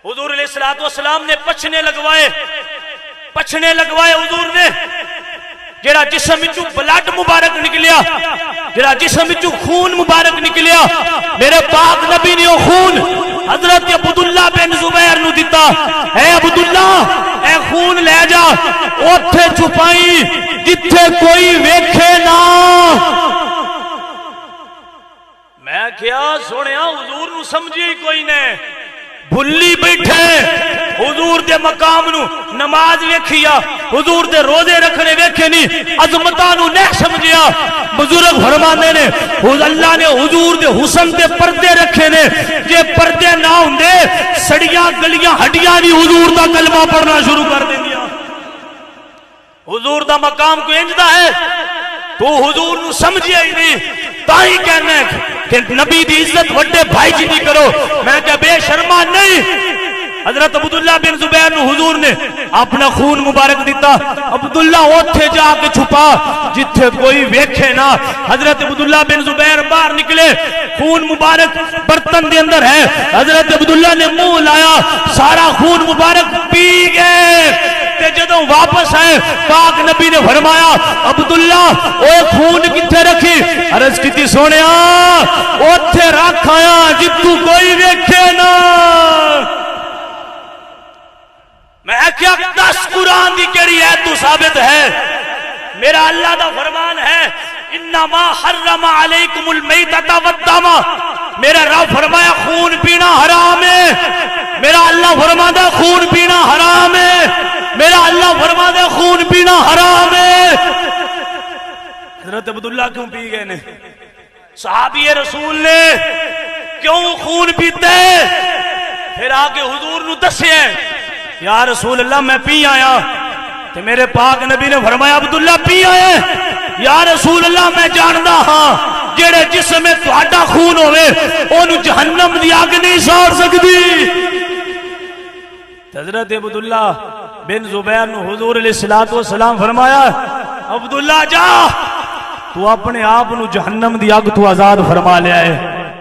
حضور علیہ السلام نے پچھنے لگوائے حضور نے، جڑا جسم وچوں بلڈ مبارک نکلیا، جڑا جسم وچوں خون مبارک نکلیا، میرے پاک نبی نے وہ خون حضرت عبداللہ بن زبیر نو دیتا، اے عبداللہ اے خون لے جا اوتھے چھپائی جتھے کوئی ویکھے نہ۔ میں کیا سنیا حضور نو سمجھی کوئی نے، بھلی بیٹھے حضور دے مقام نو، نماز ویکھیا حضور دے روزے رکھنے ویکھے نہیں، عظمتاں نو نہیں سمجھیا۔ بزرگ فرماندے نے اللہ نے حضور دے حسن دے پردے رکھے نے، جے پردے نہ ہوندے سڑیاں گلیاں ہڈیاں بھی حضور دا کلمہ پڑھنا شروع کر دیندیاں۔ حضور دا مقام کوئی انجدا ہے، تو حضور نو سمجھیا ہی نہیں، تاہی کہنا ہے کہ نبی دی عزت وڈے بھائی جی نہیں کرو۔ میں کہ بے شرما نہیں، حضرت عبداللہ بن زبیر نو حضور نے اپنا خون مبارک دیتا، عبداللہ اوتھے جا کے چھپا جتھے کوئی ویکھے نہ۔ حضرت عبداللہ بن زبیر باہر نکلے، خون مبارک برتن دے اندر ہے، حضرت عبداللہ نے منہ لایا، سارا خون مبارک پی گئے۔ تے جدوں واپس آئے پاک نبی نے فرمایا عبداللہ اوے خون کتھے رکھی؟ عرض کیتی سونیا اوتھے رکھ آیا جتھوں کوئی ویکھے نہ۔ میں کیا 10 قرآن دی کیڑی ہے تو ثابت ہے؟ میرا اللہ دا فرمان ہے انما حرم علیکم المیتۃ والدم، میرا رب فرمایا خون پینا حرام ہے، میرا اللہ فرماتا خون پینا حرام ہے، میرا اللہ فرماتا خون پینا حرام ہے۔ حضرت عبداللہ کیوں پی گئے نے؟ صحابی رسول نے کیوں خون پیتے؟ پھر آگے حضور نو دسے یا رسول اللہ میں پی آیا، تو میرے پاک نبی نے فرمایا عبداللہ پی آئے؟ یا رسول اللہ میں جاندا ہاں جڑے جسم میں تہاڈا خون ہوئے اونوں جہنم دی اگ نہیں ساڑ سکدی۔ حضرت عبداللہ بن زبیر نو حضور علیہ السلام فرمایا عبداللہ جا تو اپنے آپ نو جہنم دی اگ تو آزاد فرما لیا ہے۔